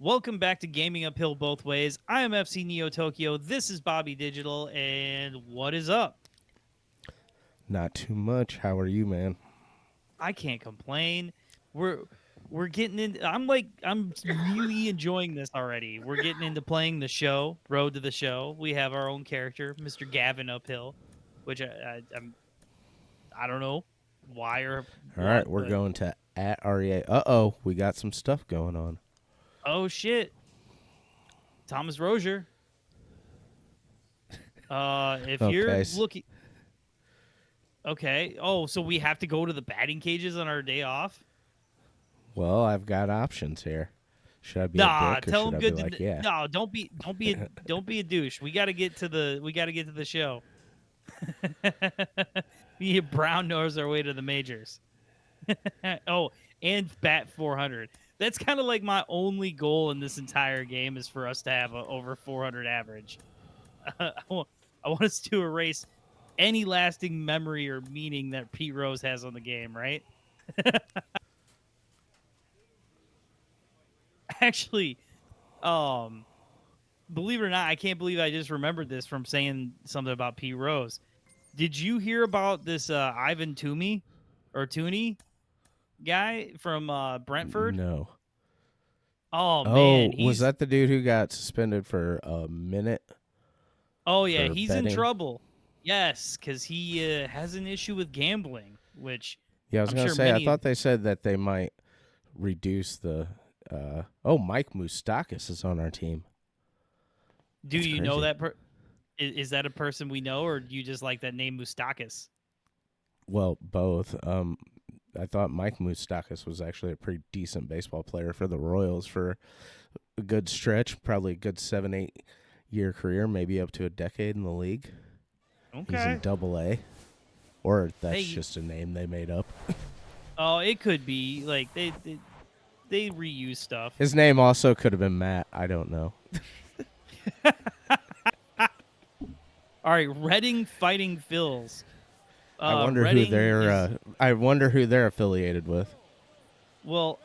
Welcome back to Gaming Uphill Both Ways. I am FC Neo Tokyo. This is Bobby Digital, and what is up? Not too much. How are you, man? I can't complain. We're we're getting in. I'm really enjoying this already. We're getting into playing the show, Road to the Show. We have our own character, Mr. Gavin Uphill, which I don't know why or All right, what, we're but going to at REA. Uh-oh, we got some stuff going on. oh shit, Thomas Rozier. If you're Okay. looking. Okay. Oh, so we have to go to the batting cages on our day off? Well, I've got options here. Should I be a Nah, dick or tell should him I be good like, to yeah? no, don't be a douche. We got to get to the show. We brown nose our way to the majors. Oh, and bat 400. That's kind of like my only goal in this entire game is for us to have a over 400 average. I want us to erase any lasting memory or meaning that Pete Rose has on the game, right? Actually, um, believe it or not, I can't believe I just remembered this from saying something about Pete Rose. Did you hear about this Ivan Toomey or Tooney guy from Brentford? No. Oh man, Oh, was he's that the dude who got suspended for a minute oh yeah, for he's in betting? trouble. Yes, because he has an issue with gambling, which Yeah, I was I'm gonna sure say. I many. thought they said that they might reduce the. Oh, Mike Moustakis is on our team. Do That's you know crazy. that? Is that a person we know, or do you just like that name Mustakis? Well, both. I thought Mike Moustakis was actually a pretty decent baseball player for the Royals for a good stretch, probably a good 7, 8 year career, maybe up to a decade in the league. He's in Okay. Double A, or that's Hey, just a name they made up. oh, it could be like they reuse stuff. His name also could have been Matt. I don't know. All right, Reading Fighting Phils. I wonder who Reading they're. is I wonder who they're affiliated with. well.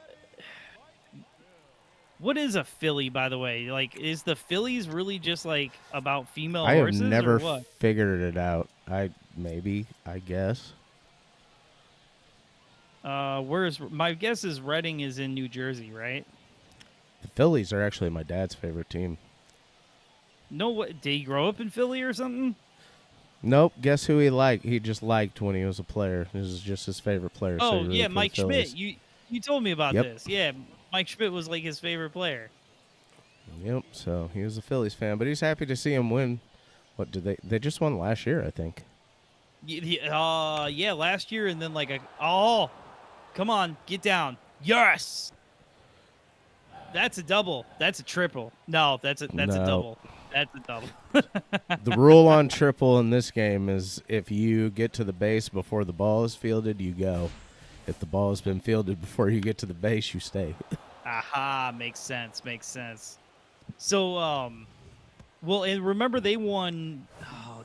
What is a filly, by the way? Like, is the fillies really just like about female I have horses, or never what? figured it out. I guess. Where's my guess is Reading is in New Jersey, right? The Phillies are actually my dad's favorite team. No, what did he grow up in Philly or something? Nope. Guess who he liked? He just liked when he was a player. This is just his favorite player, so he Oh yeah, rooted for the Mike Schmidt. Phillies. You told me about Yep. this. Yeah, Mike Schmidt was like his favorite player. Yep. So he was a Phillies fan, but he's happy to see him win. What did they? They just won last year, I think. Yeah, last year, and then like oh, come on, get down. Yes, that's a double. That's a triple. No, that's a No. double. That's a double. The rule on triple in this game is if you get to the base before the ball is fielded, you go. If the ball has been fielded before you get to the base, you stay. Aha, makes sense. Makes sense. So, well, and remember they won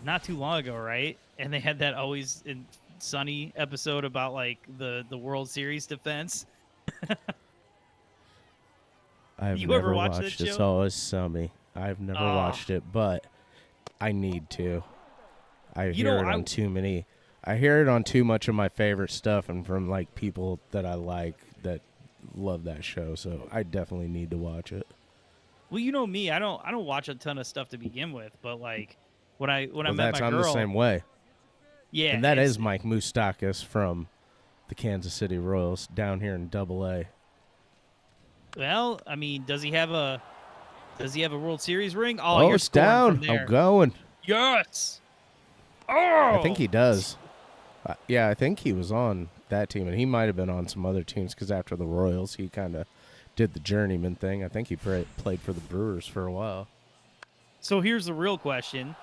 not too long ago, right? And they had that always in sunny episode about like the World Series defense. I've You ever never watch that watched It's show? Always Sunny. I've never Oh, watched it, but I need to. I you hear know, it on too many. I hear it on too much of my favorite stuff and from like people that I like that love that show. So I definitely need to watch it. well, you know me, I don't watch a ton of stuff to begin with, but like when I Well, met that's my I'm the girl, same way. yeah, And that it's is Mike Moustakis from the Kansas City Royals down here in Double A. well, I mean, does he have a World Series ring? Oh, Oh, you're it's scoring from down. I'm there. going. Yes. I think Oh, he does. Yeah, I think he was on that team, and he might have been on some other teams because after the Royals, he kind of did the journeyman thing. I think he played for the Brewers for a while. so here's the real question.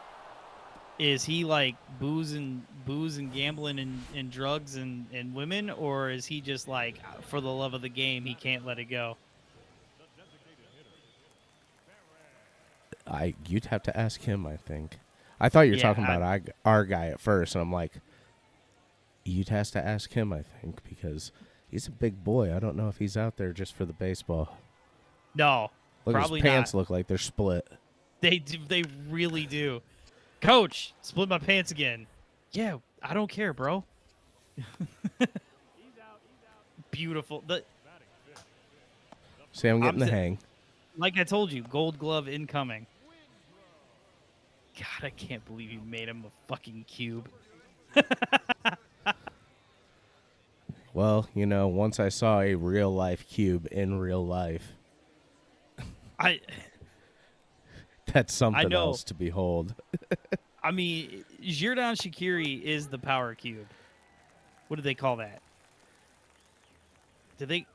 Is he like booze and gambling and drugs and women, or is he just like for the love of the game he can't let it go? You'd have to ask him. I think. I thought you were talking Yeah, about our guy at first, and I'm like, you'd have to ask him. I think because he's a big boy. I don't know if he's out there just for the baseball. no, Look, his Probably not. pants look like they're split. They do. They really do. Coach, split my pants again. Yeah, I don't care, bro. Beautiful. See, I'm I'm getting the hang. like I told you, Gold Glove incoming. God, I can't believe you made him a fucking cube. Well, once I saw a real life cube in real life, I that's I something know. else to behold. I mean, Jirdan Shaqiri is the power cube. What do they call that? Did they?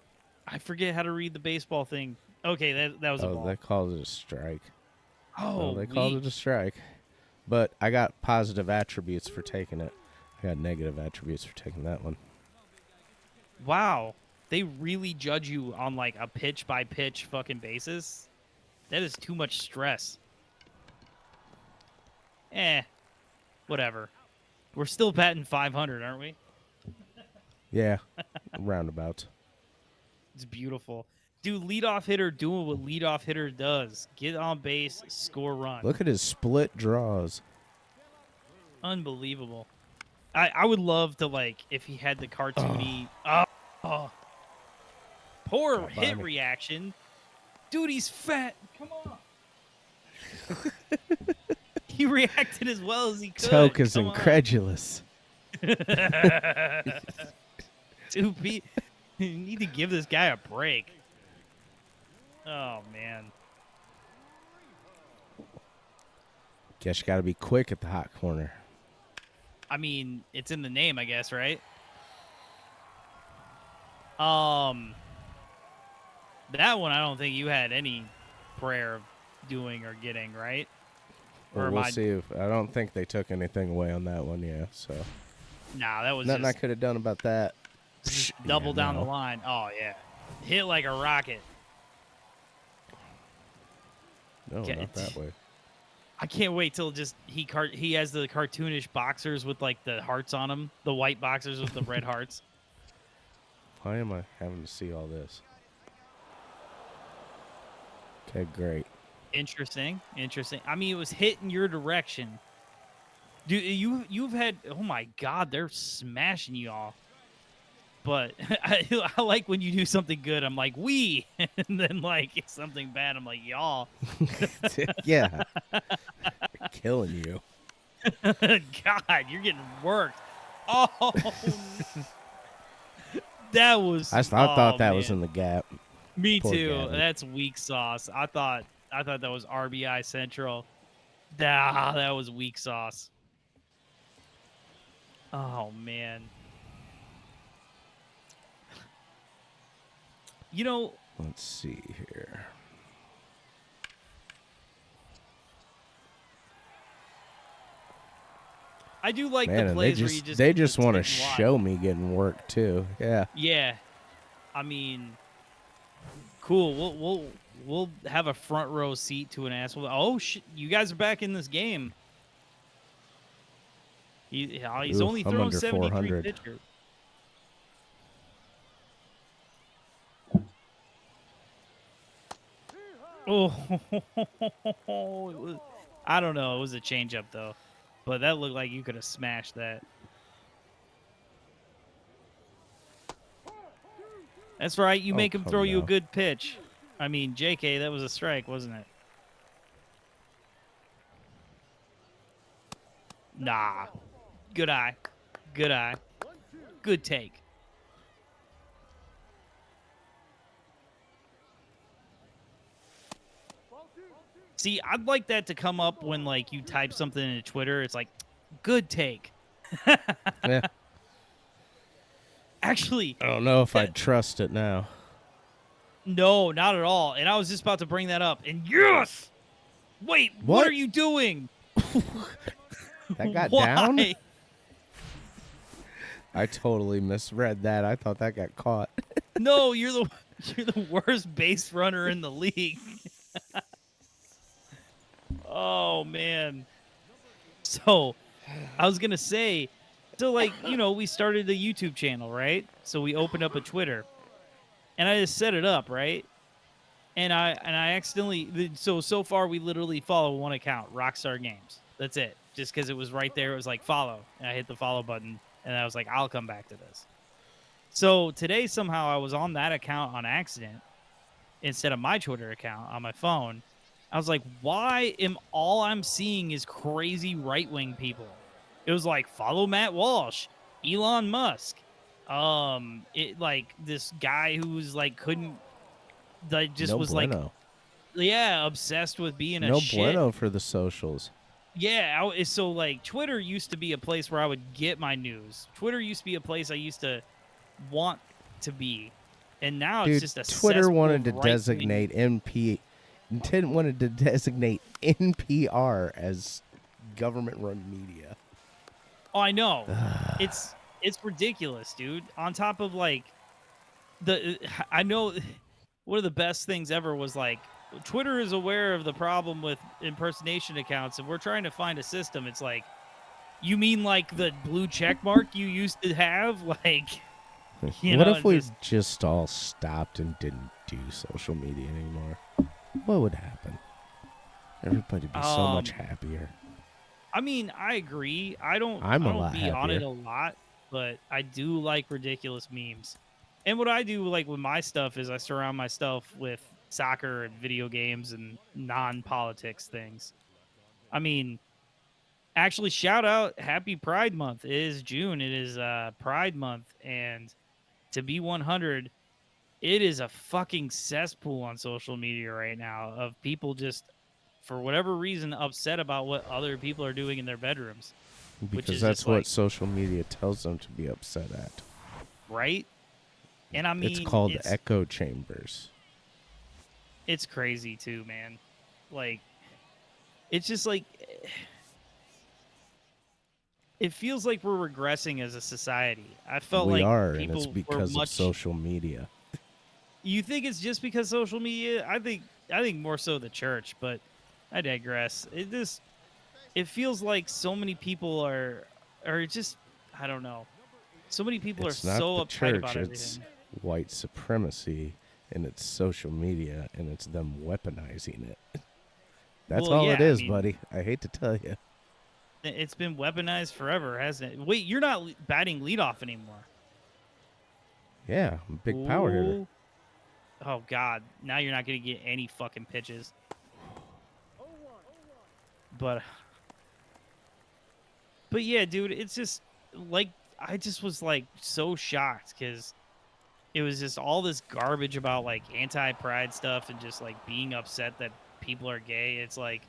I forget how to read the baseball thing. Okay, that was a Oh, ball. they called it a strike. Well, Oh, they called it a weak. strike. But I got positive attributes for taking it. I got negative attributes for taking that one. Wow. They really judge you on like a pitch by pitch fucking basis. That is too much stress. Whatever. We're still batting 500, aren't we? Yeah, roundabout. It's beautiful. Dude, leadoff hitter doing what leadoff hitter does. Get on base, score run. Look at his split draws. Unbelievable. I would love to, like, if he had the cartoony... Oh. Poor Got hit by me. reaction. Dude, he's fat. Come on. He reacted as well as he could. Toke is Come on. incredulous. Dude, you need to give this guy a break. Oh, man. Guess you got to be quick at the hot corner. I mean, it's in the name, I guess, right? That one I don't think you had any prayer of doing or getting, right? Well, Or we'll see. I don't think they took anything away on that one, yeah. So Nah, that was nothing I just could have done about that. double down no. the line. Oh, yeah. Hit like a rocket. No, not that way. I can't wait till just he has the cartoonish boxers with like the hearts on them, the white boxers with the red hearts. Why am I having to see all this? Okay, great. Interesting. I mean, it was hit in your direction. Dude, you've had, oh my God, they're smashing you off. But I like when you do something good, I'm like, we, and then like something bad, I'm like, y'all. Yeah. Killing you. God, you're getting worked. Oh, that was. I thought that man. was in the gap. Me Poor too. Gavin. That's weak sauce. I thought that was RBI Central. That was weak sauce. Oh man. Let's see here. I do like Man, the and plays where you they just want to sit and watch. show me getting work too. Yeah. Yeah. I mean, cool. We'll have a front row seat to an asshole. Oh shit! You guys are back in this game. He's Ooh, only I'm thrown under 73 400. pitches. Oh, I don't know. It was a changeup though, but that looked like you could have smashed that. That's right. You make him throw you a good pitch. I mean, JK, that was a strike, wasn't it? Nah. Good eye. Good eye. Good take. See, I'd like that to come up when like you type something into Twitter. It's like, good take. Yeah. Actually, I don't know if I'd trust it now. No, not at all. And I was just about to bring that up. And yes! Wait, what are you doing? That got Why? down? I totally misread that. I thought that got caught. No, you're the worst base runner in the league. Oh man. So, I was going to say, so like, we started a YouTube channel, right? So we opened up a Twitter. And I just set it up, right? and I accidentally so far we literally follow one account, Rockstar Games. That's it. Just because it was right there, it was like follow, and I hit the follow button, and I was like, I'll come back to this. So today somehow I was on that account on accident instead of my Twitter account on my phone. I was like, why am all I'm seeing is crazy right wing people? It was like follow Matt Walsh, Elon Musk, it like this guy who was like couldn't like just No was like bueno. yeah obsessed with being a No shit. bueno for the socials. Yeah, so like Twitter used to be a place where I would get my news. Twitter used to be a place I used to want to be, and now it's Dude, just a Twitter cesspool wanted of to right wing. designate didn't wanted to designate NPR as government run media. Oh, I know. It's ridiculous, dude. On top of like I know one of the best things ever was like Twitter is aware of the problem with impersonation accounts and we're trying to find a system. It's like, you mean like the blue check mark you used to have? Like, What if it's we just just all stopped and didn't do social media anymore? What would happen? Everybody'd be so much um happier. I mean, I agree. I'm I a don't lot be on it happier a lot, but I do like ridiculous memes. And what I do like with my stuff is I surround myself with soccer and video games and non-politics things. I mean, actually shout out happy Pride Month. It is June. It is Pride Month and to be 100, it is a fucking cesspool on social media right now of people just for whatever reason upset about what other people are doing in their bedrooms, which because is just that's what like social media tells them to be upset at. right. And I It's mean, called echo chambers. it's crazy too, man. Like it's just like it feels like we're regressing as a society. I felt We like are, and it's people were because of much. social media. You think it's just because social media? I think more so the church, but I digress. It feels like so many people are just I don't know. So many people are It's not so the uptight church, about it's everything. white supremacy, and it's social media, and it's them weaponizing it. That's Well, all it yeah, I is, mean, buddy. I hate to tell you. it's been weaponized forever, hasn't it? Wait, you're not batting leadoff anymore. Yeah, I'm a big power hitter. Ooh. Oh God. Now you're not gonna get any fucking pitches. But but yeah, dude, it's just like I just was like so shocked because it was just all this garbage about like anti-pride stuff and just like being upset that people are gay. It's like,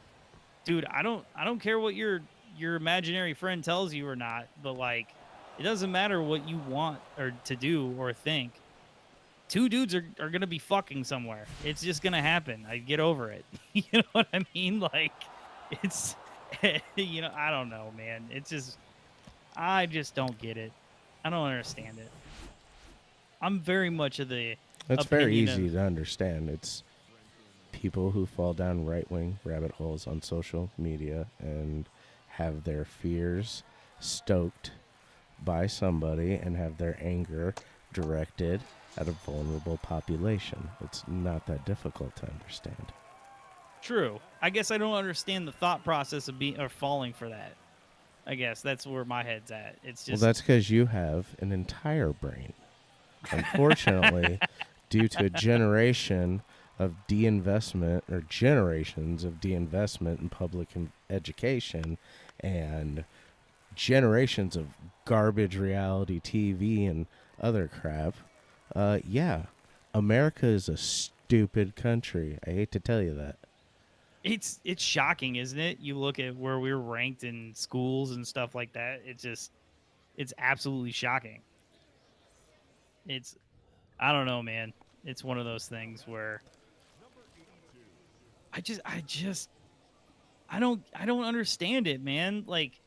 dude, I don't care what your imaginary friend tells you or not, but like it doesn't matter what you want or to do or think. Two dudes are gonna be fucking somewhere. It's just gonna happen. I get over it. You know what I mean? Like it's I don't know, man. It's just I just don't get it. I don't understand it. I'm very much of the It's very opinion easy of to understand. It's people who fall down right wing rabbit holes on social media and have their fears stoked by somebody and have their anger directed at a vulnerable population. It's not that difficult to understand. true. I guess I don't understand the thought process of being or falling for that. I guess that's where my head's at. It's Well, just that's because you have an entire brain. Unfortunately, due to a generation of deinvestment or generations of deinvestment in public education and generations of garbage reality TV and other crap, yeah, America is a stupid country. I hate to tell you that. it's shocking, isn't it? You look at where we're ranked in schools and stuff like that. It's absolutely shocking. It's I don't know, man. It's one of those things where I just I don't understand it, man. Like,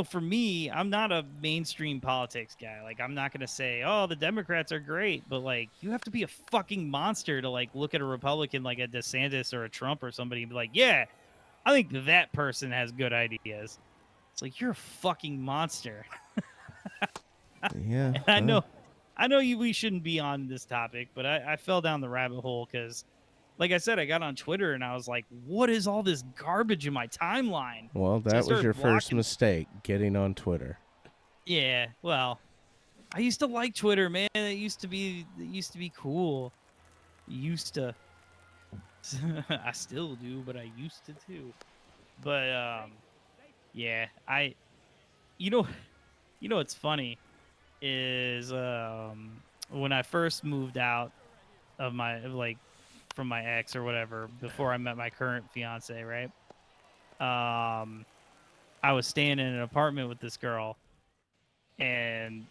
for me, I'm not a mainstream politics guy. Like, I'm not going to say, "Oh, the Democrats are great," but like, you have to be a fucking monster to like look at a Republican like a DeSantis or a Trump or somebody and be like, "Yeah, I think that person has good ideas." It's like you're a fucking monster. Yeah, And I know you we shouldn't be on this topic, but I fell down the rabbit hole because like I said, I got on Twitter and I was like, what is all this garbage in my timeline? Well, So I that was started your first blocking. mistake, getting on Twitter. Yeah, well, I used to like Twitter, man. It used to be cool. Used to. I still do, but I used to too. But yeah, you know what's funny is when I first moved out of my like from my ex or whatever before I met my current fiance, right? Um I was staying in an apartment with this girl and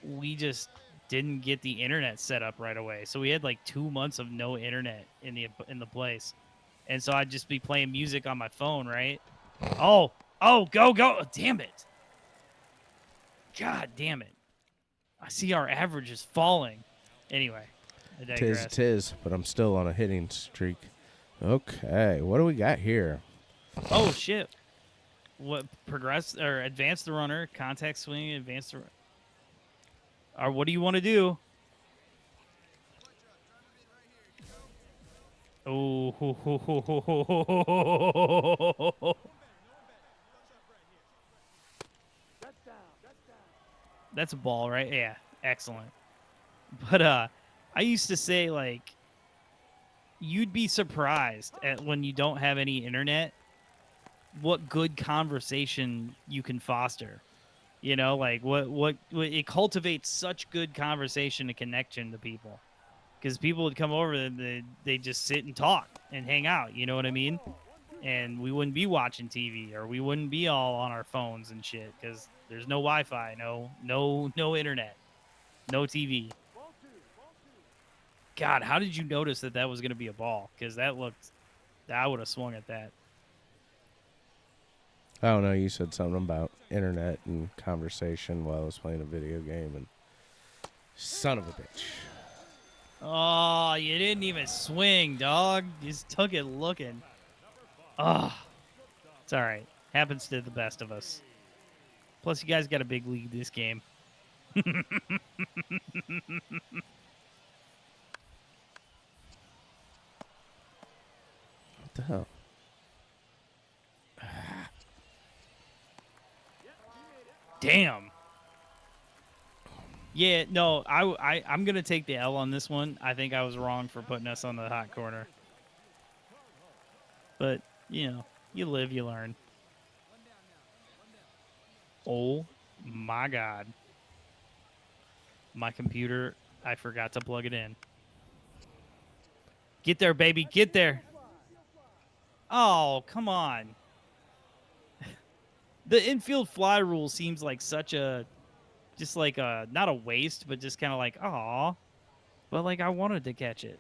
we just didn't get the internet set up right away. So we had like 2 months of no internet in the place. And so I'd just be playing music on my phone, right? Oh, go. Oh, damn it. God damn it. I see our average is falling. Anyway, I Tis, digress. tis, but I'm still on a hitting streak. Okay, what do we got here? Oh shit. What progress or advance the runner, contact swing, advance the or what do you want to do? Oh, that's a ball, right? Yeah, excellent. But I used to say like you'd be surprised at when you don't have any internet what good conversation you can foster. You know, like what it cultivates such good conversation and connection to people. Because people would come over and they just sit and talk and hang out. You know what I mean? And we wouldn't be watching TV or we wouldn't be all on our phones and shit because there's no Wi-Fi, no internet, no TV. God, how did you notice that that was going to be a ball? Because that looked, I would have swung at that. I don't know. You said something about internet and conversation while I was playing a video game, and son of a bitch. Oh, you didn't even swing, dog. You just took it looking. Oh, it's all right. Happens to the best of us. Plus, you guys got a big lead this game. What the hell? Damn. Yeah, no, I'm gonna take the L on this one. I think I was wrong for putting us on the hot corner, but you know, you live, you learn. Oh my god, my computer, I forgot to plug it in. Get there, baby, get there. Oh, come on. The infield fly rule seems like such a just like a not a waste, but just kind of like, oh, but like I wanted to catch it.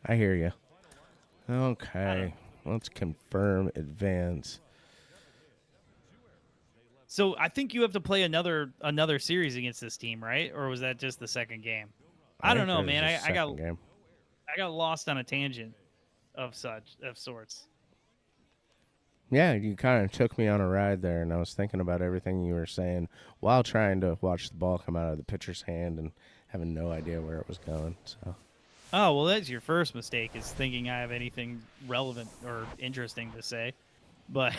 I hear you. I don't Okay, know. let's confirm advance. So I think you have to play another series against this team, right? Or was that just the second game? I I don't think know, there's man. a I got second game. I got lost on a tangent of sorts. Yeah, you kind of took me on a ride there, and I was thinking about everything you were saying while trying to watch the ball come out of the pitcher's hand and having no idea where it was going. So, Oh well, that's your first mistake is thinking I have anything relevant or interesting to say. But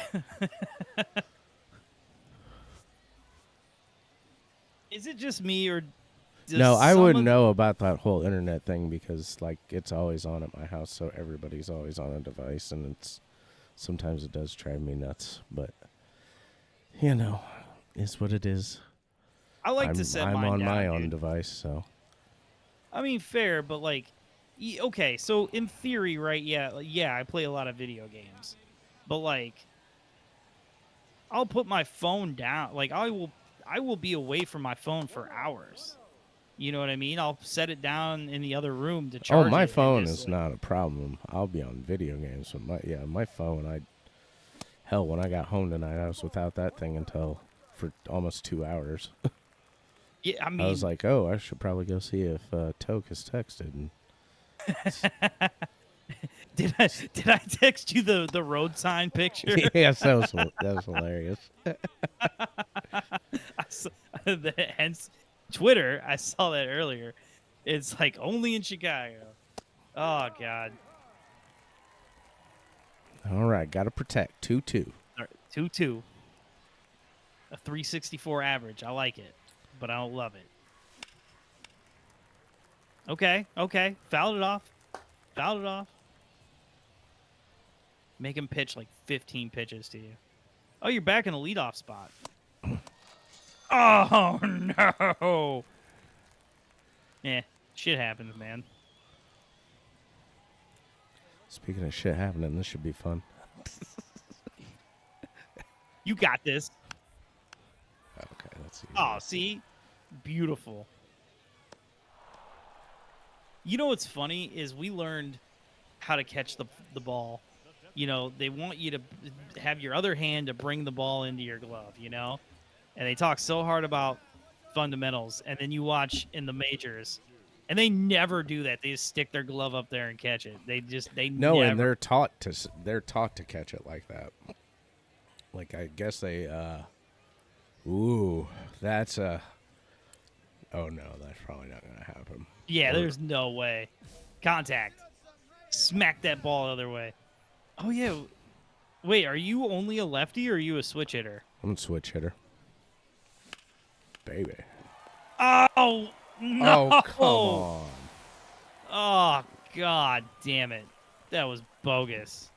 is it just me or does no, I some wouldn't of know about that whole internet thing because, like, it's always on at my house, so everybody's always on a device, and it's sometimes it does drive me nuts, but you know, is what it is. I like to set I'm mine on my down, own dude. device, so I mean, fair, but like, okay. So in theory, right? Yeah, yeah. I play a lot of video games, but like, I'll put my phone down. Like, I will be away from my phone for hours. You know what I mean? I'll set it down in the other room to oh, charge my it and phone just is like, not a problem. I'll be on video games, but my phone. Hell, when I got home tonight, I was without that thing until for almost 2 hours. yeah. I I was mean, like, oh, I should probably go see if Toke has texted. And did I text you the road sign picture? yes, that was hilarious. I saw, hence Twitter. I saw that earlier. It's like only in Chicago. Oh God. All right, got to protect 2-2. All right, 2-2. A 364 average. I like it, but I don't love it. Okay, okay. Fouled it off. Fouled it off. Make him pitch like 15 pitches to you. Oh, you're back in the leadoff spot. Oh no. Yeah, shit happens, man. Speaking of shit happening, this should be fun. You got this. Okay, let's see. Oh, see? Beautiful. You know what's funny is we learned how to catch the ball. You know, they want you to have your other hand to bring the ball into your glove, you know? And they talk so hard about fundamentals, and then you watch in the majors, and they never do that. They just stick their glove up there and catch it. They No, and never. they're taught to catch it like that. Like I guess they ooh, that's a oh no, that's probably not gonna happen. Yeah, there's no way. Contact. Smack that ball the other way. Oh yeah. Wait, are you only a lefty or are you a switch hitter? I'm a switch hitter. Baby. Oh no! Oh, come on. Oh god damn it. That was bogus.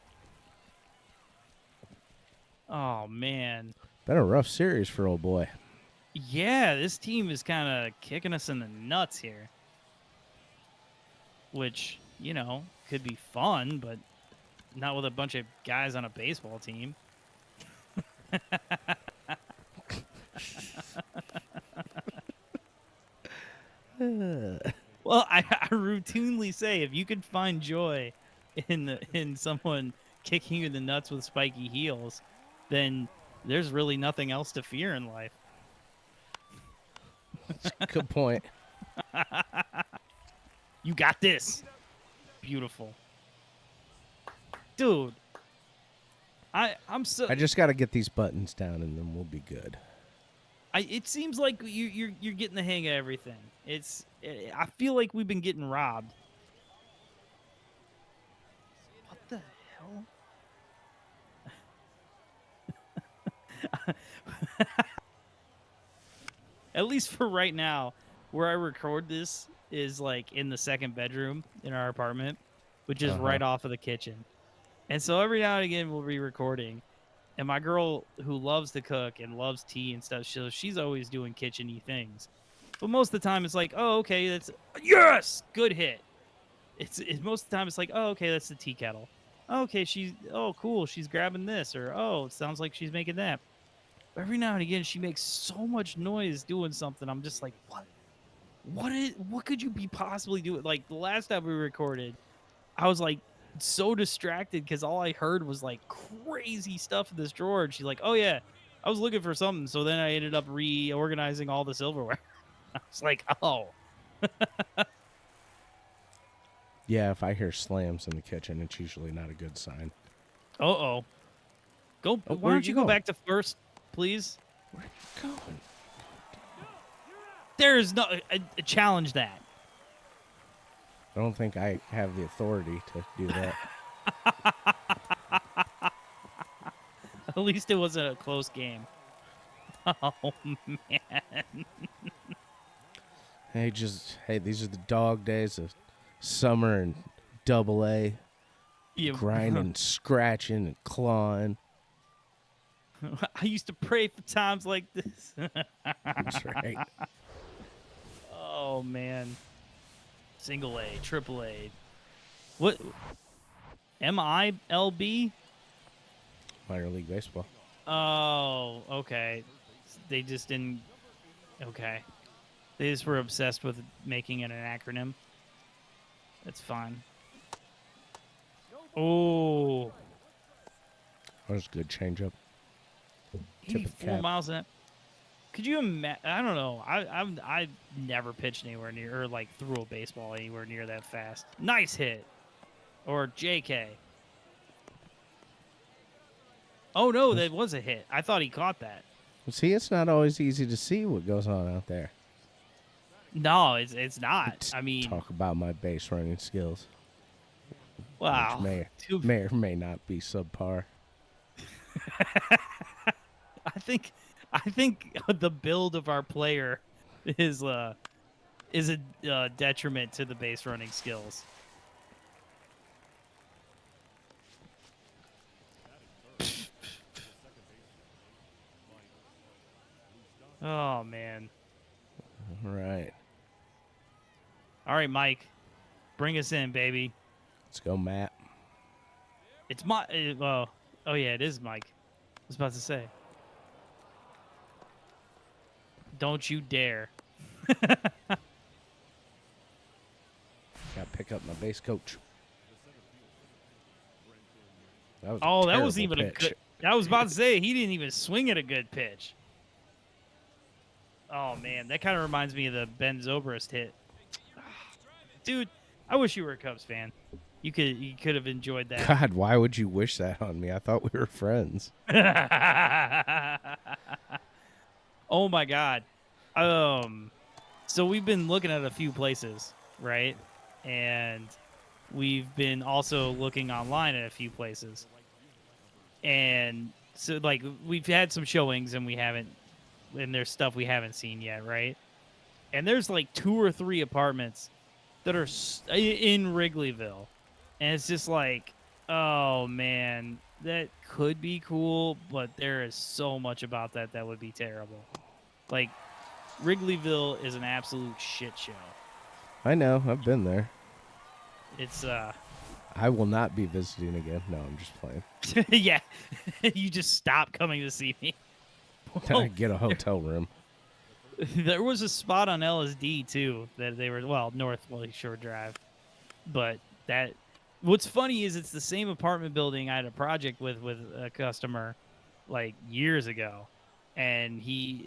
Oh man. Been a rough series for old boy. Yeah, this team is kind of kicking us in the nuts here. Which, you know, could be fun, but not with a bunch of guys on a baseball team. Well, I routinely say if you could find joy in someone kicking you in the nuts with spiky heels, then there's really nothing else to fear in life. Good point. You got this. Beautiful. Dude. I'm so I just got to get these buttons down, and then we'll be good. it seems like you're getting the hang of everything. I feel like we've been getting robbed. What the hell? At least for right now, where I record this is like in the second bedroom in our apartment, which is right off of the kitchen. And so every now and again we'll be recording. And my girl who loves to cook and loves tea and stuff, she's always doing kitchen-y things. But most of the time it's like, oh, okay, that's yes, good hit. It's most of the time it's like, oh, okay, that's the tea kettle. Oh, okay, oh, cool, she's grabbing this, or oh, it sounds like she's making that. But every now and again she makes so much noise doing something. I'm just like, what could you be possibly doing? Like the last time we recorded, I was like so distracted because all I heard was like crazy stuff in this drawer. And she's like, oh yeah, I was looking for something. So then I ended up reorganizing all the silverware. I was like, oh. Yeah, if I hear slams in the kitchen, it's usually not a good sign. Uh-oh. Go. Oh, Why don't you go going? back to first, please? Where are you going? There's no challenge that. I don't think I have the authority to do that. At least it wasn't a close game. Oh man. Hey, these are the dog days of summer and double A. Yeah. Grinding, scratching, and clawing. I used to pray for times like this. That's right. Oh man. Single A, triple A. What? MILB? Minor League Baseball. Oh, okay. They just didn't. Okay. They just were obsessed with making it an acronym. That's fine. Oh. That was a good changeup. 84 miles an hour. Could you imagine? I don't know. I never pitched anywhere near, or like threw a baseball anywhere near that fast. Nice hit. Or JK. Oh, no, that was a hit. I thought he caught that. See, it's not always easy to see what goes on out there. No, it's not. Let's I mean, talk about my base running skills, which wow. may Too, may or may not be subpar. I think I think the build of our player is is a detriment to the base running skills. Oh man. All right, All right, Mike, bring us in, baby. let's go, Matt. It's my oh yeah, it is Mike. I was about to say, don't you dare. Got to pick up my base coach. That was a Oh, that wasn't terrible even a pitch. good. I was about to say he didn't even swing at a good pitch. Oh man, that kind of reminds me of the Ben Zobrist hit. Dude, I wish you were a Cubs fan. You could have enjoyed that. God, why would you wish that on me? I thought we were friends. Oh my god. So we've been looking at a few places, right? And we've been also looking online at a few places. And so like we've had some showings and there's stuff we haven't seen yet, right? And there's like 2 or 3 apartments that are in Wrigleyville. And it's just like, oh man, that could be cool, but there is so much about that would be terrible. Like Wrigleyville is an absolute shit show. I know. I've been there. It's I will not be visiting again. No, I'm just playing. yeah, you just stop coming to see me. I Well, get a hotel room. there was a spot on LSD too that they were North Willie Shore Drive, but that what's funny is it's the same apartment building I had a project with a customer like years ago, and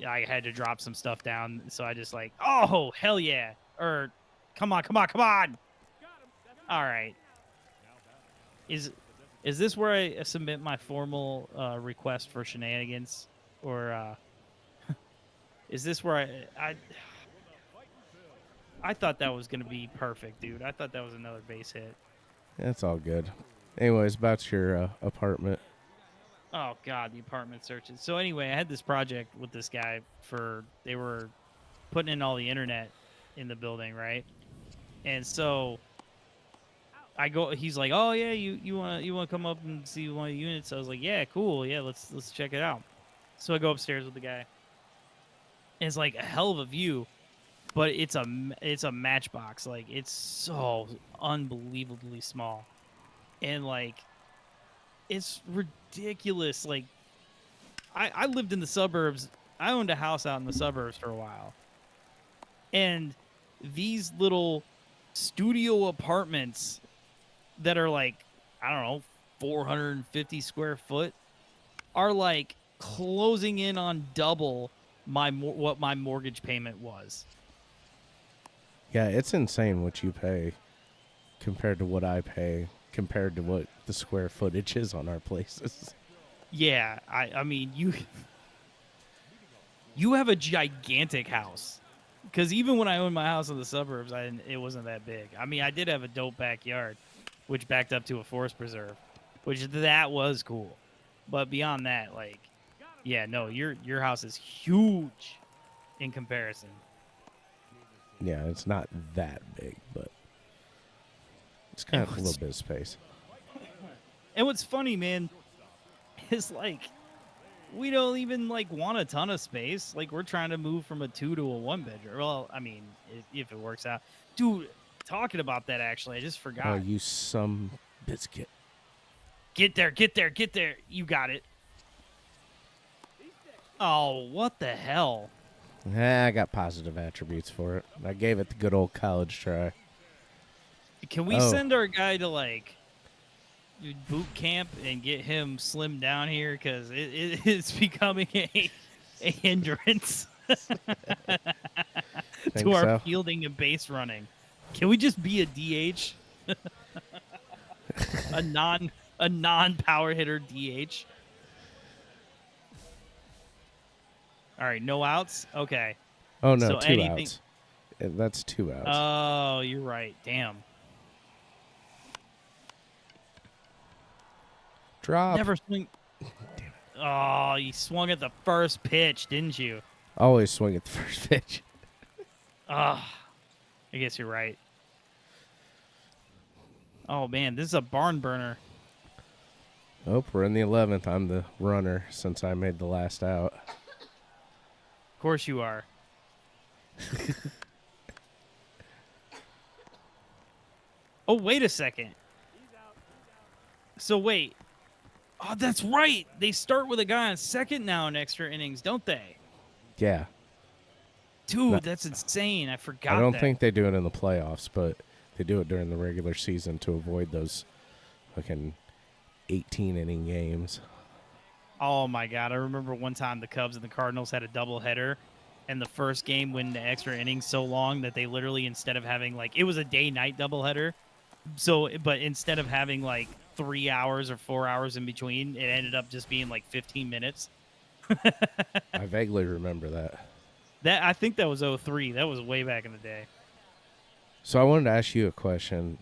I had to drop some stuff down, so I just like, oh hell yeah, or come on, come on, come on. All right, is is this where I submit my formal request for shenanigans, or is this where I thought that was gonna be perfect, dude. I thought that was another base hit. That's all good. Anyways, about your apartment. Oh god, the apartment searches. So anyway, I had this project with this guy they were putting in all the internet in the building, right? And so he's like, "Oh yeah, you want to come up and see one of the units?" I was like, "Yeah, cool. Yeah, let's check it out." So I go upstairs with the guy. And it's like a hell of a view, but it's a matchbox. Like it's so unbelievably small. And like it's ridiculous. Like I lived in the suburbs. I owned a house out in the suburbs for a while. And these little studio apartments that are like, I don't know, 450 square foot are like closing in on double what my mortgage payment was. Yeah, it's insane what you pay compared to what I pay, compared to what the square footage is on our places. Yeah, I mean you have a gigantic house. Because even when I owned my house in the suburbs, it wasn't that big. I mean, I did have a dope backyard, which backed up to a forest preserve, which that was cool. But beyond that, like, yeah, no, your house is huge in comparison. Yeah, it's not that big, but it's kind of a little bit of space. And what's funny, man, is like we don't even like want a ton of space. Like we're trying to move from a 2 to a 1 bedroom. Well, I mean, if it works out, dude. Talking about that, actually, I just Oh, forgot. you some biscuit. Get there, get there, get there. You got it. Oh, what the hell? I got positive attributes for it. I gave it the good old college try. Can we Oh. send our guy to like boot camp and get him slimmed down here? Because it's becoming a hindrance to our So? fielding and base running. Can we just be a DH? a non power hitter DH? All right, no outs. Okay. Oh no, So two anything outs. That's 2 outs. Oh, you're right. Damn. Drop. Never swing. Oh, you swung at the first pitch, didn't you? Always swing at the first pitch. Ah, I guess you're right. Oh man, this is a barn burner. Oh, we're in the 11th. I'm the runner since I made the last out. Of course you are. Oh, wait a second. So wait. Oh, that's right. They start with a guy on second now in extra innings, don't they? Yeah. No, Dude, that's insane. I I forgot don't that. think they do it in the playoffs, but they do it during the regular season to avoid those fucking 18 inning games. Oh my god, I remember one time the Cubs and the Cardinals had a doubleheader, and the first game went into extra innings so long that they literally, instead of having like, it was a day-night doubleheader, so but instead of having like 3 hours or 4 hours in between, it ended up just being like 15 minutes. I vaguely remember that. That, I think that was '03. That was way back in the day. So I wanted to ask you a question.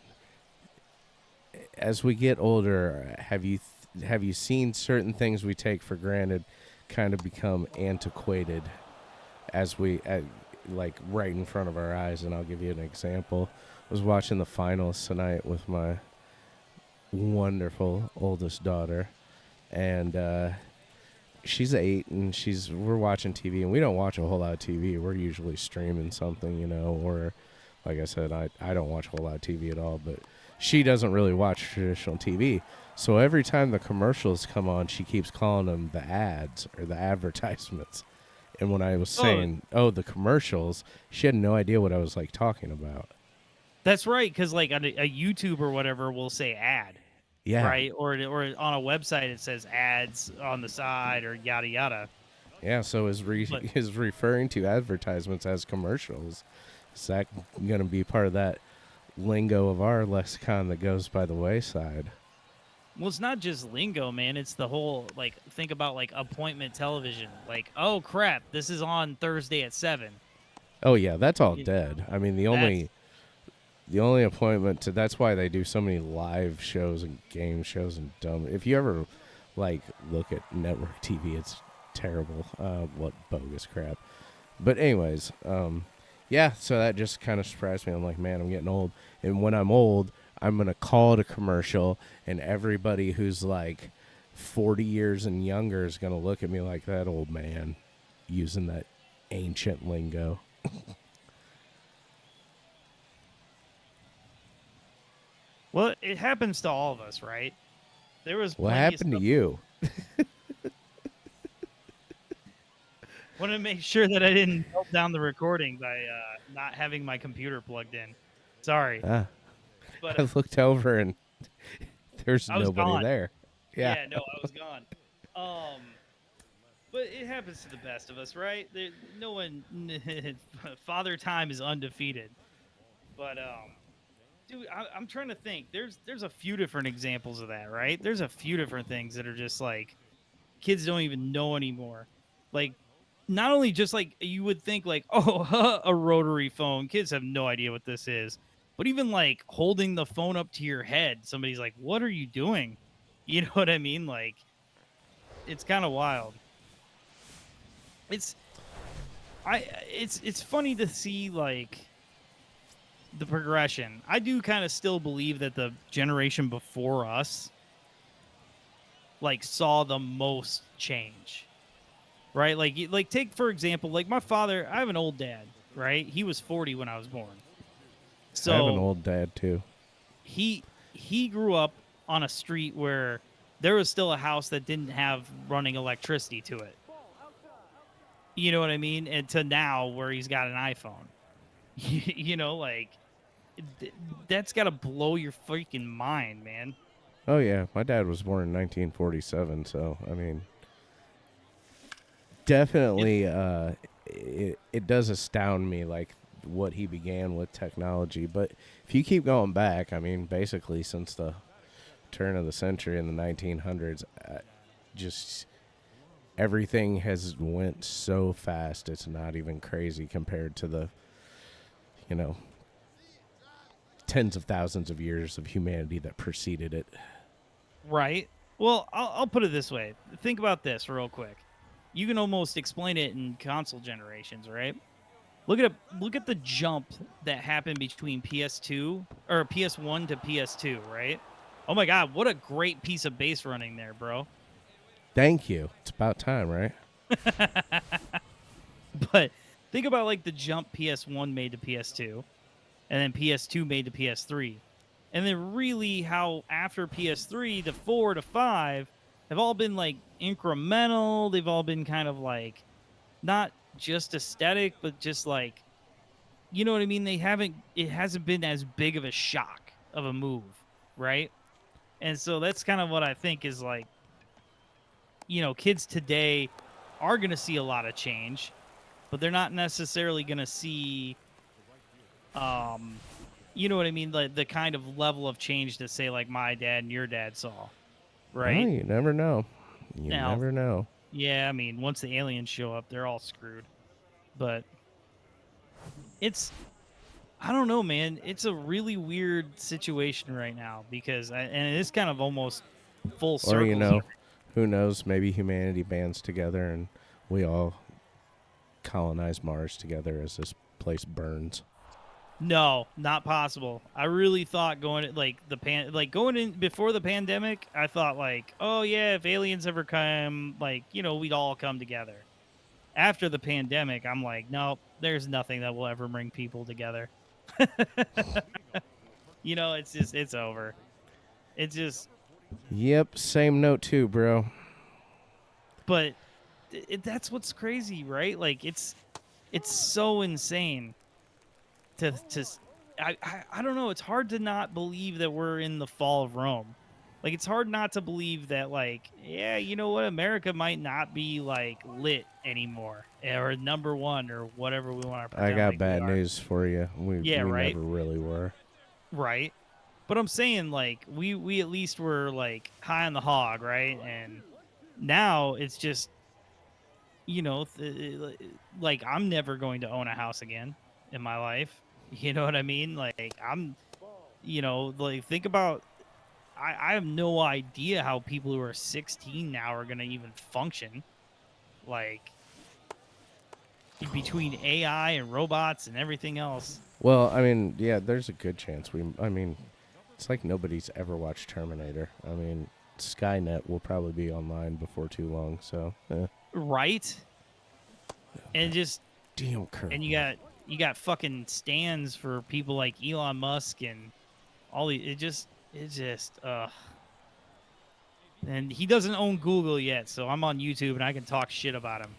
As we get older, have you seen certain things we take for granted kind of become antiquated as like right in front of our eyes? And I'll give you an example. I was watching the finals tonight with my wonderful oldest daughter, and she's 8, and we're watching TV, and we don't watch a whole lot of TV. We're usually streaming something, or like I said, I don't watch a whole lot of TV at all, but she doesn't really watch traditional TV. So every time the commercials come on, she keeps calling them the ads or the advertisements. And when I was Oh, saying, "Oh, the commercials," she had no idea what I was like talking about. that's right, because like a YouTube or whatever will say ad, Yeah, right? Or on a website it says ads on the side or yada yada. yeah. So But is referring to advertisements as commercials. Is that going to be part of that lingo of our lexicon that goes by the wayside? well, it's not just lingo, man. It's the whole, like, think about like appointment television. Like, oh crap, this is on Thursday at 7. Oh yeah, that's all You- dead. I mean, That's the only appointment to that's why they do so many live shows and game shows and dumb. If you ever like look at network TV, it's terrible. What bogus crap. But anyways, yeah. So that just kind of surprised me. I'm like, man, I'm getting old, and when I'm old, I'm gonna call it a commercial, and everybody who's like 40 years and younger is gonna look at me like that old man using that ancient lingo. well, it happens to all of us, right? There was What plenty of happened to stuff. you? Want to make sure that I didn't melt down the recording by not having my computer plugged in. Sorry, Ah, but I looked over and there's I was nobody gone. there. Yeah. Yeah, no, I was gone. Um, but it happens to the best of us, right? No one, Father Time is undefeated. But dude, I'm trying to think. There's a few different examples of that, right? There's a few different things that are just like kids don't even know anymore. Like, not only just like you would think like, oh, a rotary phone. Kids have no idea what this is. But even like holding the phone up to your head, somebody's like, "What are you doing?" You know what I mean? Like, it's kind of wild. It's it's funny to see like the progression. I do kind of still believe that the generation before us like saw the most change. Right? Like take for example, like my father, I have an old dad, right? He was 40 when I was born. I have an So, old dad too. he grew up on a street where there was still a house that didn't have running electricity to it. You know what I mean? And to now where he's got an iPhone. You know, like th- that's got to blow your freaking mind, man. Oh yeah, my dad was born in 1947, so I mean, It, definitely it does astound me like what he began with technology, but if you keep going back, I mean, basically since the turn of the century in the 1900s, just everything has went so fast it's not even crazy compared to the you know, tens of thousands of years of humanity that preceded it. Right. Well, I'll put it this way. Think about this real quick. You can almost explain it in console generations, right? Look at the jump that happened between PS2 or PS1 to PS2, right? Oh my god, what a great piece of base running there, bro. Thank you. It's about time, right? But think about like the jump PS1 made to PS2 and then PS2 made to PS3. And then really how after PS3 to 4 to 5 have all been like incremental. They've all been kind of like not just aesthetic, but just like, you know what I mean? It hasn't been as big of a shock of a move, right? And so that's kind of what I think is like, kids today are going to see a lot of change, but they're not necessarily going to see, um, you know what I mean? Like the kind of level of change that say like my dad and your dad saw, Well, right? you never know. You Now, never know. yeah, I mean, once the aliens show up, they're all screwed. But it's I don't know, man. It's a really weird situation right now because and it is kind of almost full Or, circle here. who knows? Maybe humanity bands together and we all colonize Mars together as this place burns. No, not possible. I really thought going in before the pandemic, I thought like, oh yeah, if aliens ever come, like, we'd all come together. After the pandemic, I'm like, nope, there's nothing that will ever bring people together. It's over. It's just Yep, same note too, bro. but that's what's crazy, right? Like it's so insane to I don't know, it's hard to not believe that we're in the fall of Rome. Like it's hard not to believe that like, yeah, you know what, America might not be like lit anymore or number 1 or whatever we want to I pretend got like we bad are. news for you. Yeah, We right? never really were. Right. But I'm saying like we at least were like high on the hog, right? And now it's just, like I'm never going to own a house again in my life. You know what I mean? Like like think about I have no idea how people who are 16 now are going to even function like between AI and robots and everything else. Well, I mean, yeah, there's a good chance I mean, it's like nobody's ever watched Terminator. I mean, Skynet will probably be online before too long, so, Right? And just damn and curveball. you got fucking stands for people like Elon Musk and all the it just and he doesn't own Google yet, so I'm on YouTube and I can talk shit about him.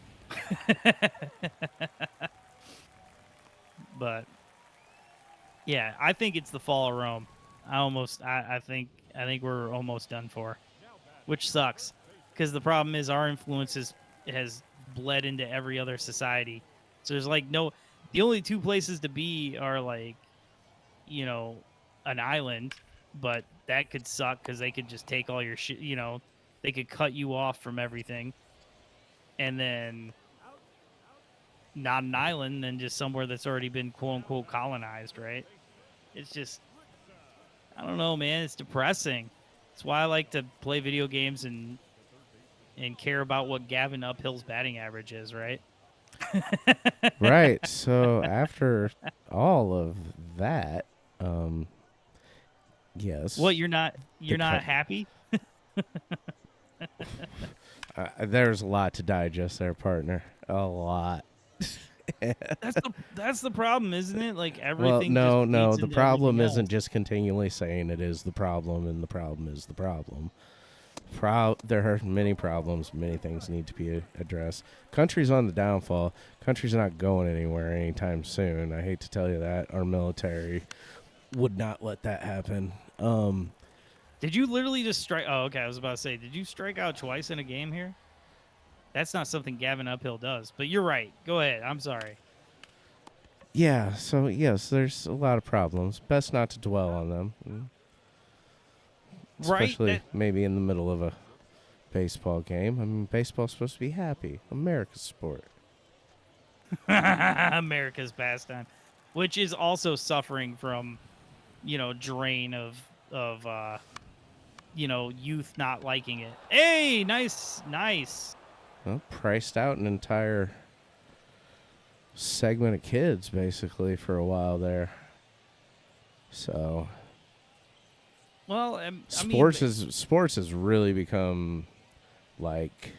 But yeah, I think it's the fall of Rome. I think we're almost done for, which sucks because the problem is our influence has bled into every other society. So there's like no the only two places to be are like, you know, an island, but that could suck because they could just take all your shit, they could cut you off from everything. And then not an island, then just somewhere that's already been quote unquote colonized, right? It's just, I don't know, man. It's depressing. That's why I like to play video games and care about what Gavin Uphill's batting average is, right? Right. So after all of that, What yes, the you're co- not happy? there's a lot to digest there, partner. A lot. That's the problem, isn't it? Like Well, everything just no, no. bleeds The into everything problem else. isn't just continually saying it is the problem and the problem is the problem. There are many problems. Many things need to be addressed. Country's on the downfall. Country's not going anywhere anytime soon. I hate to tell you that. Our military would not let that happen. Did you literally just strike? Oh, okay. I was about to say, did you strike out twice in a game here? That's not something Gavin Uphill does. But you're right. Go ahead. I'm sorry. Yeah, so yes, there's a lot of problems. Best not to dwell on them, Right? especially maybe in the middle of a baseball game. I mean, baseball's supposed to be happy. America's sport. That America's pastime. which is also suffering from, drain of youth not liking it. Hey, nice, nice. Well, priced out an entire segment of kids basically for a while there. So Well, I mean, sports has really become like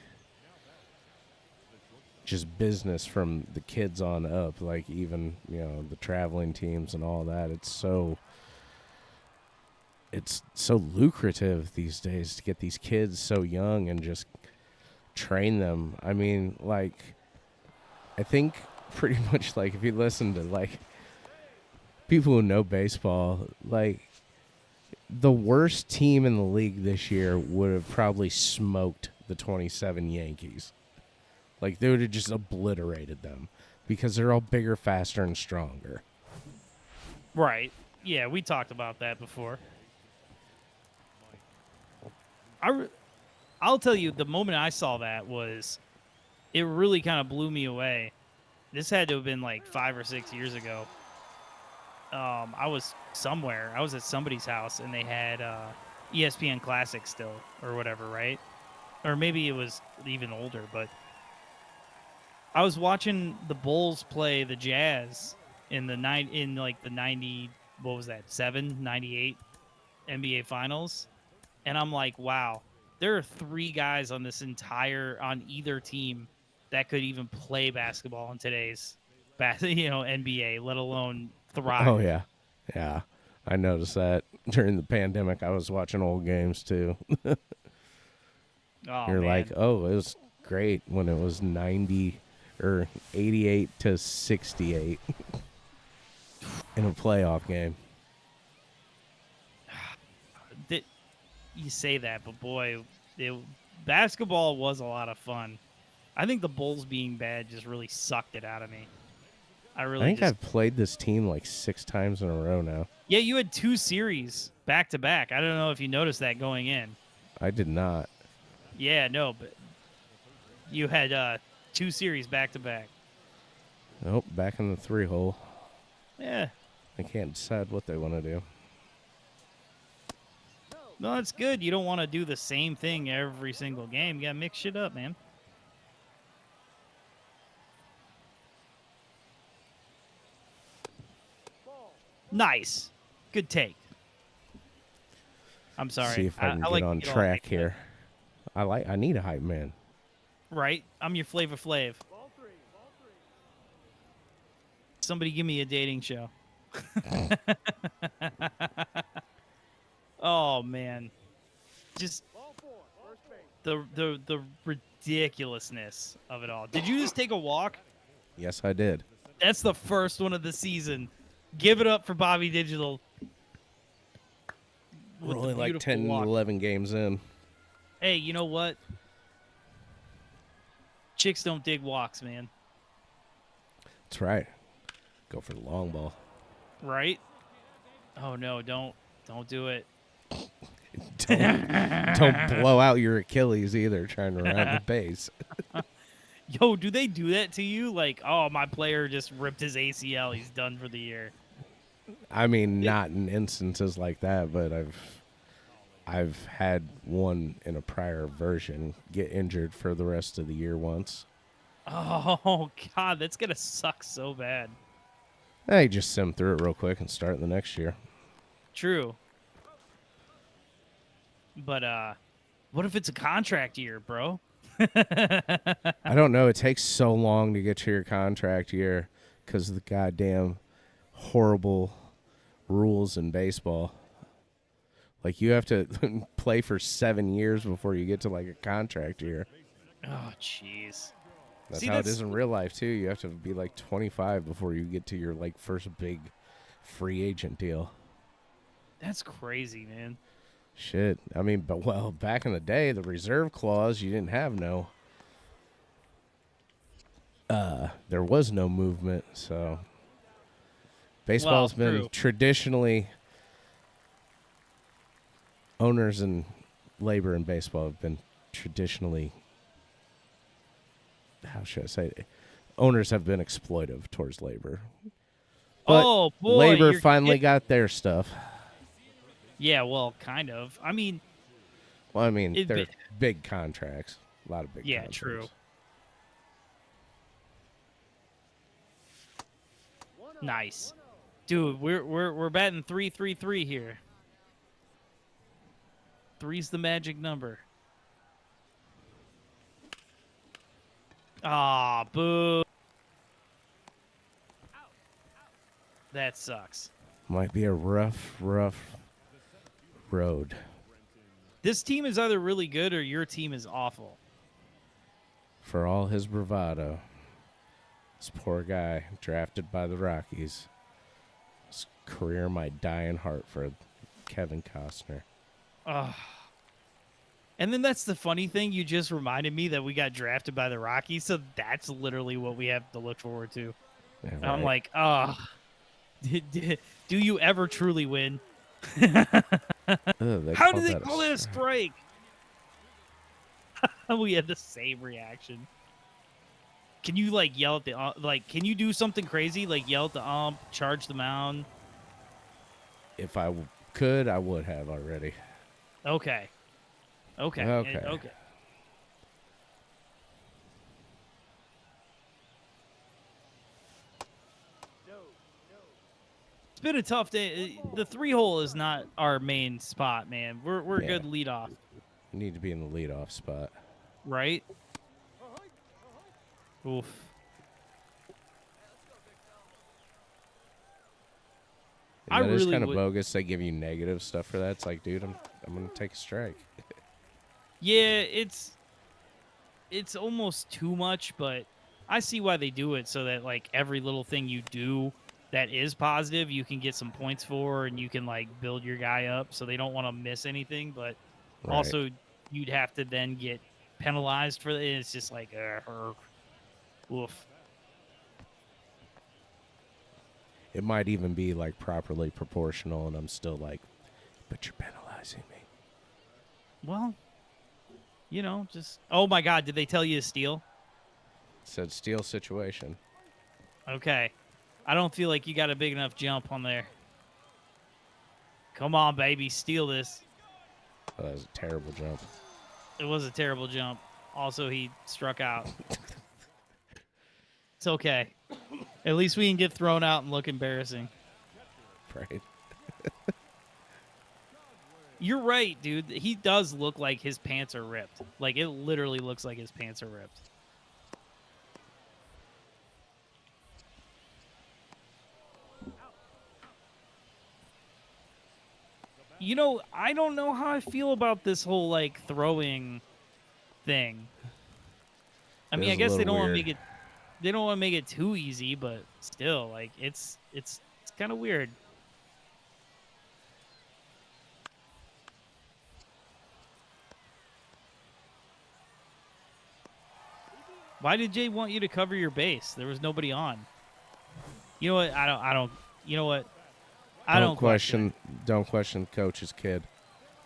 just business from the kids on up. Like even the traveling teams and all that. It's so lucrative these days to get these kids so young and just train them. I mean, like I think pretty much like if you listen to like people who know baseball, like the worst team in the league this year would have probably smoked the 27 Yankees. Like they would have just obliterated them because they're all bigger, faster, and stronger. right. Yeah, we talked about that before. I'll tell you, the moment I saw that was it really kind of blew me away. This had to have been like 5 or 6 years ago. I was somewhere. I was at somebody's house and they had ESPN Classic still or whatever, right? Or maybe it was even older, but I was watching the Bulls play the Jazz in like the 90, what was that? 98 NBA Finals, and I'm like, wow, there are three guys on either team that could even play basketball in today's NBA, let alone Oh thrive. yeah, yeah. I noticed that during the pandemic. I was watching old games too. Oh You're like, man. oh, it was great when it was 90 or 88 to 68 in a playoff game. That you say that, but boy, it, basketball was a lot of fun. I think the Bulls being bad just really sucked it out of me. I I really think just I've played this team like 6 times in a row now. Yeah, you had two series back to back. I don't know if you noticed that going in. I did not. Yeah, no, but you had two series back to back. Nope, back in the 3 hole. Yeah, They can't decide what they want to do. no, that's good. You don't want to do the same thing every single game. You got to mix shit up, man. Nice. Good take. I'm See sorry. if I can I get like to on get all track hyped up. here. I need a hype man. Right? I'm your Flavor Flav. Somebody give me a dating show. Oh man. Just the ridiculousness of it all. Did you just take a walk? Yes, I did. That's the first one of the season. Give it up for Bobby Digital We're with the only like beautiful 10, walk. 11 games in. Hey, you know what? Chicks don't dig walks, man. That's right. Go for the long ball. Right? Oh no, don't do it. Don't blow out your Achilles either trying to run the base. Yo, do they do that to you? Like, oh, my player just ripped his ACL. He's done for the year. I mean, not in instances like that, but I've had one in a prior version get injured for the rest of the year once. Oh God, that's gonna suck so bad. I just sim through it real quick and start the next year. True. But what if it's a contract year, bro? I don't know. It takes so long to get to your contract year because of the goddamn horrible rules in baseball. Like you have to play for 7 years before you get to like a contract year. Oh, jeez. That's See, how it is in real life too. You have to be like 25 before you get to your like first big free agent deal. that's crazy, man. Shit. I mean, but well, back in the day, the reserve clause, you didn't have no there was no movement, so Well, baseball's been true. traditionally owners and labor in baseball have been traditionally, how should I say it? Owners have been exploitive towards labor. But Oh boy, Labor you're finally kidding. got their stuff. Yeah, well, kind of. I mean, Well, I mean, it. they're big contracts. A lot of big Yeah, true. contracts. Nice, dude. We're batting 3-3-3 here. Three's the magic number. Ah, boo. That sucks. Might be a rough road This team is either really good or your team is awful. for all his bravado. This poor guy, drafted by the Rockies. His career might die in heart for Kevin Costner. Ugh. And then that's the funny thing. You just reminded me that we got drafted by the Rockies, so that's literally what we have to look forward to. Yeah, And I'm right. like, do you ever truly win? Ugh, they How do called they that call that a strike? We had the same reaction. Can you like yell at the can you do something crazy like yell at the charge the mound? If I could, I would have already. Okay, Okay. okay. It's been a tough day. The 3-hole is not our main spot, man. We're Yeah. good leadoff, Need to be in the leadoff spot. right? Oof. And I that is really kind of would. bogus. They give you negative stuff for that. It's like, dude, I'm gonna take a strike. Yeah, it's almost too much, but I see why they do it so that like every little thing you do that is positive, you can get some points for and you can like build your guy up so they don't want to miss anything, but Right. also you'd have to then get penalized for it. It's just like oof. It might even be like properly proportional, and I'm still like, but you're penalizing me. Well, just oh my god, did they tell you to steal? Said steal situation. Okay. I don't feel like you got a big enough jump on there. Come on, baby, steal this. Oh, that was a terrible jump. It was a terrible jump. Also, he struck out. It's okay. At least we can get thrown out and look embarrassing. Right. You're right, dude. He does look like his pants are ripped. Like, it literally looks like his pants are ripped. I don't know how I feel about this whole, like, throwing thing. I It mean, was I a guess they little don't want to weird. make it they don't want to make it too easy, but still, like, it's kind of weird. Why did Jay want you to cover your base? There was nobody on. You know what? I don't. You know what? I Don't don't question it. question. Don't question coach's kid.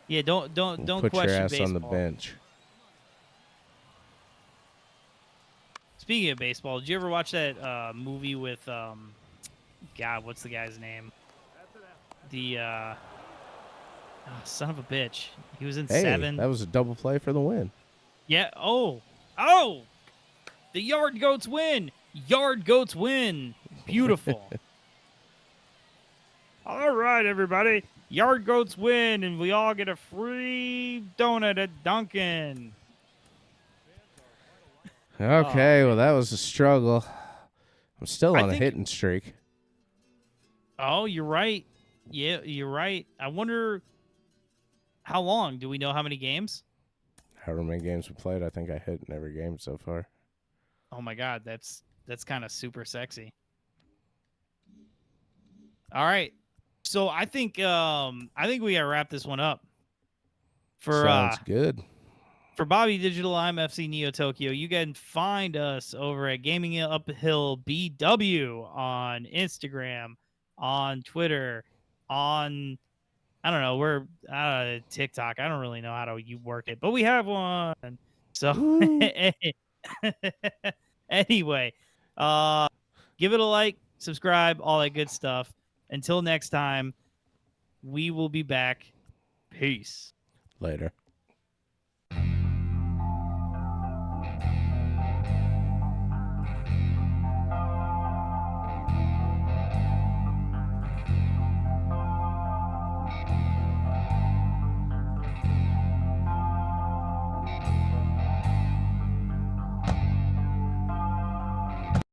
Yeah, don't Put your question ass on the baseball. bench. Speaking of baseball, did you ever watch that movie with God? What's the guy's name? The son of a bitch. He was in Hey, that Seven. was a double play for the win. Yeah. Oh! The Yard Goats win. Yard Goats win. Beautiful. All right, everybody. Yard Goats win, and we all get a free donut at Dunkin'. Oh, Okay, man. well that was a struggle. I'm still I on a think. hitting streak. Oh, you're right. Yeah, you're right. I wonder how long. Do we know how many games? However many games we played, I think I hit in every game so far. Oh my God, that's kind of super sexy. All right, so I think we gotta wrap this one up for Sounds good. for Bobby Digital. I'm FC Neo Tokyo. You can find us over at Gaming Uphill BW on Instagram, on Twitter, on I don't know, we're TikTok. I don't really know how to you work it, but we have one. So Woo. anyway, uh give it a like, subscribe, all that good stuff. Until next time, we will be back. Peace. Later.